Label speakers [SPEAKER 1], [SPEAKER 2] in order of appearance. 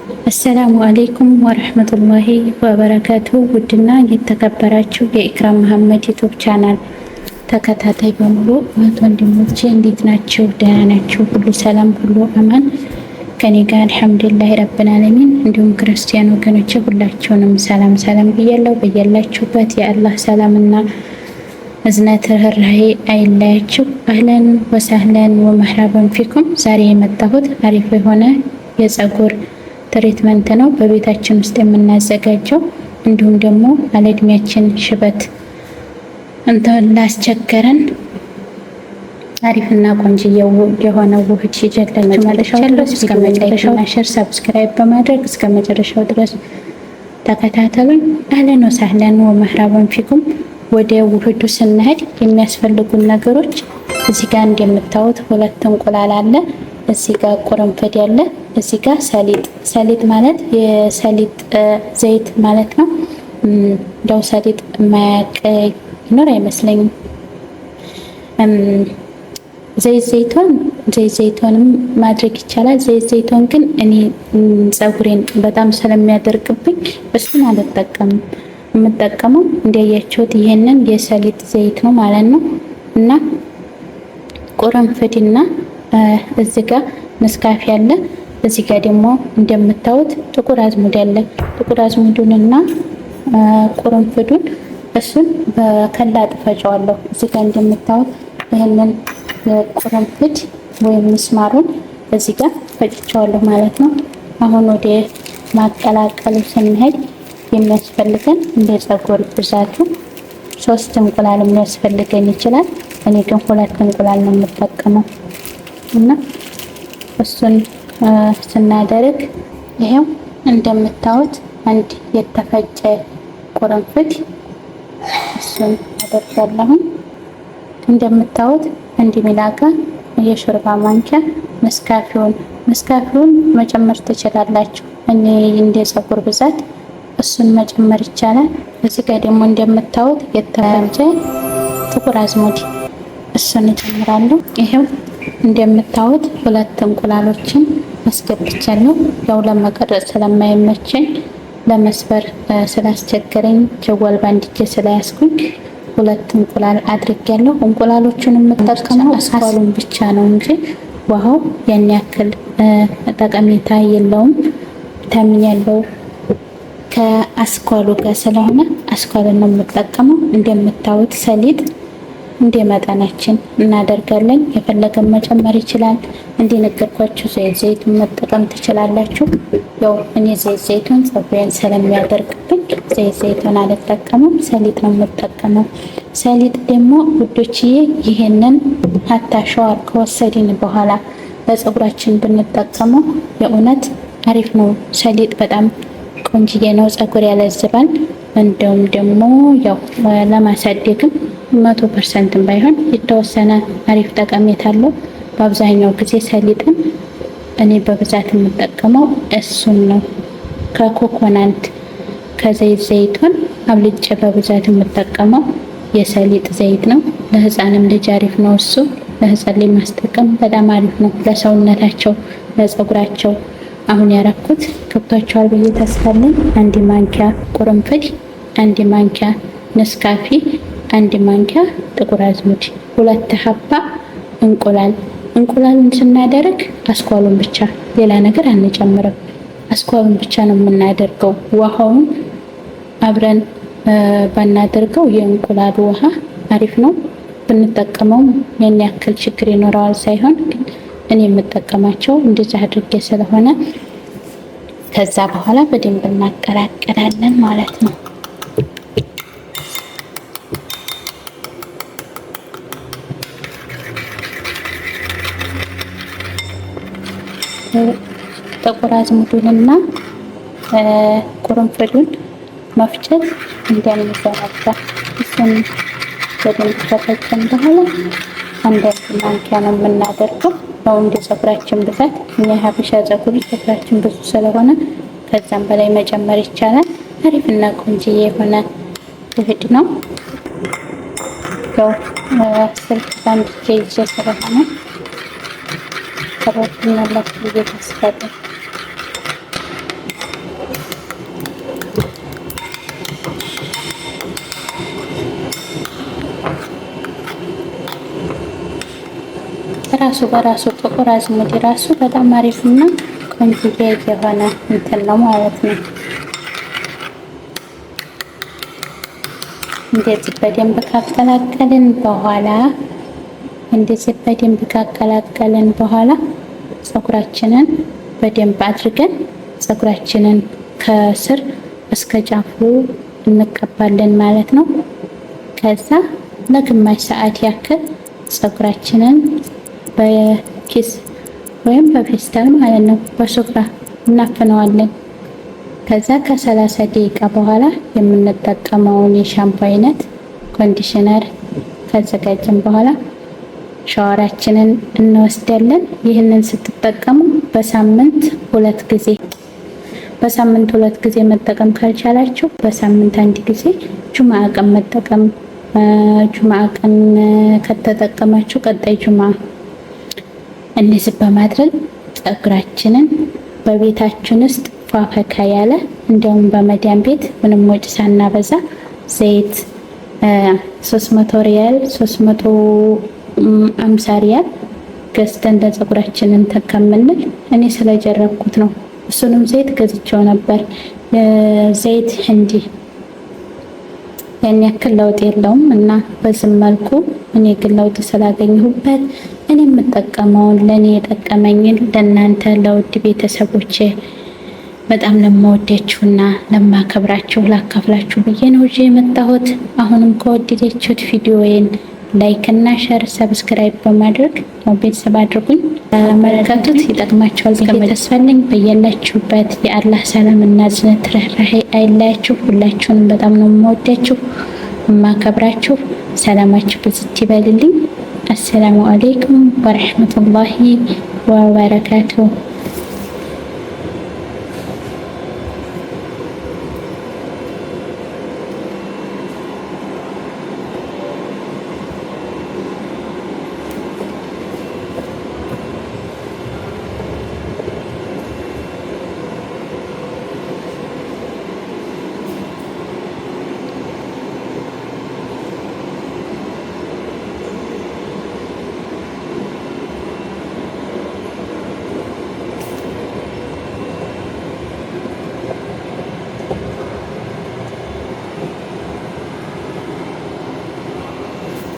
[SPEAKER 1] አሰላሙ አሌይኩም ወረህመቱላሂ ወበረካቱ። ውድና የተከበራችሁ የኢክራም መሐመድ ዩቱብ ቻናል ተከታታይ በሙሉ እህት ወንድሞቼ እንዴት ናችሁ? ደህና ናችሁ? ሁሉ ሰላም፣ ሁሉ አማን ከኔ ጋር አልሐምዱሊላህ ረብል ዓለሚን። እንዲሁም ክርስቲያን ወገኖቼ ሁላችሁንም ሰላም ሰላም ብያለሁ። በያላችሁበት የአላህ ሰላምና እዝነት ርህራሄ አይለያችሁ። አህለን ወሰህለን ወመህረበን ፊኩም። ዛሬ የመጣሁት አሪፍ የሆነ የፀጉር ትሪትመንት ነው በቤታችን ውስጥ የምናዘጋጀው። እንዲሁም ደግሞ አለእድሜያችን ሽበት ላስቸገረን አሪፍና ቆንጅዬ የሆነ ውህድ ይዤላችሁ መጥቻለሁ። እስከ መጨረሻው ሼር፣ ሰብስክራይብ በማድረግ እስከ መጨረሻው ድረስ ተከታተሉኝ። አህለን ወሰህለን ወመህረበን ፊኩም። ወደ ውህዱ ስንሄድ የሚያስፈልጉን ነገሮች እዚህ ጋር እንደምታዩት 2 እንቁላል አለ። እዚህ ጋር ቁርንፍድ ያለ፣ እዚህ ጋር ሰሊጥ ማለት የሰሊጥ ዘይት ማለት ነው። እንደው ሰሊጥ የማያውቅ ይኖር አይመስለኝም። ዘይት ዘይቶንም ማድረግ ይቻላል። ዘይት ዘይቶን ግን እኔ ፀጉሬን በጣም ስለሚያደርቅብኝ እሱን አልጠቀምም። የምጠቀመው እንዲያያችሁት ይሄንን የሰሊጥ ዘይት ነው ማለት ነው። እና ቁርንፍድና እዚህ ጋር መስካፊ አለ። እዚህ ጋር ደግሞ እንደምታዩት ጥቁር አዝሙድ አለ። ጥቁር አዝሙዱንና ቁርንፍዱን እሱን በከላ አጥፈጫዋለሁ። እዚህ ጋር እንደምታዩት ይሄንን ቁርንፍድ ወይም ምስማሩን እዚህ ጋር ፈጭቸዋለሁ ማለት ነው። አሁን ወደ ማቀላቀሉ ስንሄድ የሚያስፈልገን እንደ ፀጉር ብዛቱ 3 እንቁላል የሚያስፈልገን ይችላል። እኔ ግን 2 እንቁላል ነው የምጠቀመው እና እሱን ስናደርግ ይሄው እንደምታዩት አንድ የተፈጨ ቁርንፍድ እሱን አደርጋለሁ። እንደምታዩት አንድ ሚላጋ የሾርባ ማንኪያ መስካፊውን መጨመር ትችላላችሁ። እኔ እንደ ፀጉር ብዛት እሱን መጨመር ይቻላል። እዚህ ጋር ደግሞ እንደምታዩት የተፈጨ ጥቁር አዝሙድ እሱን እጨምራለሁ። ይሄው እንደምታዩት 2 እንቁላሎችን አስገብቻለሁ። ያው ለመቀረጽ ስለማይመቸኝ ለመስበር ስላስቸገረኝ ጀዋል ባንድ እጄ ስለያዝኩኝ 2 እንቁላል አድርጌያለሁ። እንቁላሎቹን የምጠቀመው አስኳሉን ብቻ ነው እንጂ ውሃው ያን ያክል ጠቀሜታ የለውም። ቪታሚን ያለው ከአስኳሉ ጋር ስለሆነ አስኳልን ነው የምጠቀመው። እንደምታዩት ሰሊጥ እንደ መጠናችን እናደርጋለን። የፈለገን መጨመር ይችላል። እንደነገርኳችሁ ዘይቱን መጠቀም ትችላላችሁ። ያው እኔ ዘይቱን ፀጉሬን ስለሚያደርግብኝ ዘይቱን አልጠቀምም፣ ሰሊጥ ነው የምጠቀመው። ሰሊጥ ደግሞ ውዶችዬ ይሄንን ሀታ ሻወር ከወሰድን በኋላ ለፀጉራችን ብንጠቀመው የእውነት አሪፍ ነው። ሰሊጥ በጣም ቆንጅዬ ነው፣ ፀጉር ያለዝባል። እንደውም ደግሞ ያው ለማሳደግም 100% ባይሆን የተወሰነ አሪፍ ጠቀሜታ አለው። በአብዛኛው ጊዜ ሰሊጥን እኔ በብዛት የምጠቀመው እሱን ነው። ከኮኮናንት ዘይቱን አብልጬ በብዛት የምጠቀመው የሰሊጥ ዘይት ነው። ለህፃንም ልጅ አሪፍ ነው እሱ። ለህፃን ልጅ ማስጠቀም በጣም አሪፍ ነው ለሰውነታቸው፣ ለፀጉራቸው። አሁን ያረኩት ገብቷቸዋል ብዬ ተስፋለኝ። 1 ማንኪያ ቁርንፍድ፣ 1 ማንኪያ ነስካፊ፣ 1 ማንኪያ ጥቁር አዝሙድ፣ 2 ሀባ እንቁላሉን ስናደርግ አስኳሉን ብቻ ሌላ ነገር አንጨምርም። አስኳሉን ብቻ ነው የምናደርገው። ውሃውን አብረን ባናደርገው የእንቁላሉ ውሃ አሪፍ ነው ብንጠቀመው ያን ያክል ችግር ይኖረዋል ሳይሆን ግን እኔ የምጠቀማቸው እንደዛ አድርጌ ስለሆነ ከዛ በኋላ በደንብ እናቀላቅላለን ማለት ነው። ጥቁር አዝሙዱንና ቁርንፍዱን መፍጨት እንደምዘነጋ እሱን በደንብ ከፈጨን በኋላ 1 ማንኪያ ነው የምናደርገው። ያው እንደ ፀጉራችን ብዛት እኛ ሀበሻ ፀጉራችን ብዙ ስለሆነ ከዛም በላይ መጨመር ይቻላል። አሪፍና ቆንጅዬ የሆነ ውህድ ነው። ያው ስልክ ባንድ ኬጅ ስለሆነ ተረድኛላችሁ ብዬ ተስፋ አደርጋለሁ። ራሱ በራሱ ጥቁር አዝሙድ ራሱ በጣም አሪፍና ቆንጆ የሆነ እንትን ነው ማለት ነው። እንደዚህ በደንብ ካቀላቀልን በኋላ ፀጉራችንን በደንብ አድርገን ፀጉራችንን ከስር እስከ ጫፉ እንቀባለን ማለት ነው። ከዛ ለግማሽ ሰዓት ያክል ፀጉራችንን በኪስ ወይም በፌስታል ማለት ነው በሱፍራ እናፍነዋለን። ከዛ ከ30 ደቂቃ በኋላ የምንጠቀመውን የሻምፖ አይነት ኮንዲሽነር ካዘጋጀን በኋላ ሻወራችንን እንወስዳለን። ይህንን ስትጠቀሙ በሳምንት 2 ጊዜ መጠቀም ካልቻላችሁ በሳምንት 1 ጊዜ ጁምዓ ቀን መጠቀም። ጁምዓ ቀን ከተጠቀማችሁ ቀጣይ ጁምዓ እንደዚህ በማድረግ ፀጉራችንን በቤታችን ውስጥ ፏፈካ ያለ እንደውም በመዳም ቤት ምንም ወጪ ሳናበዛ ዘይት 300 ሪያል 350 ሪያል ገዝተን ለፀጉራችንን ተከምንል እኔ ስለጀረብኩት ነው። እሱንም ዘይት ገዝቼው ነበር። ዘይት ህንዲ ያን ያክል ለውጥ የለውም እና በዚህ መልኩ እኔ ግን ለውጥ ስላገኘሁበት እኔ የምጠቀመውን ለኔ የጠቀመኝን ለእናንተ ለውድ ቤተሰቦቼ በጣም ለማወዳችሁና ለማከብራችሁ ላካፍላችሁ ብዬ ነው እዚህ የመጣሁት። አሁንም ከወደዳችሁት ቪዲዮዬን ላይክ እና ሼር ሰብስክራይብ በማድረግ ቤተሰብ አድርጉኝ። መለከቱት ይጠቅማችኋል ብዬ ተስፋ አለኝ። በያላችሁበት የአላህ ሰላም እና እዝነት ርህራሄ አይለያችሁ። ሁላችሁንም በጣም ነው የምወዳችሁ የማከብራችሁ። ሰላማችሁ ብዝት ይበልልኝ። አሰላሙ አለይኩም ወራህመቱላሂ ወበረካቱሁ።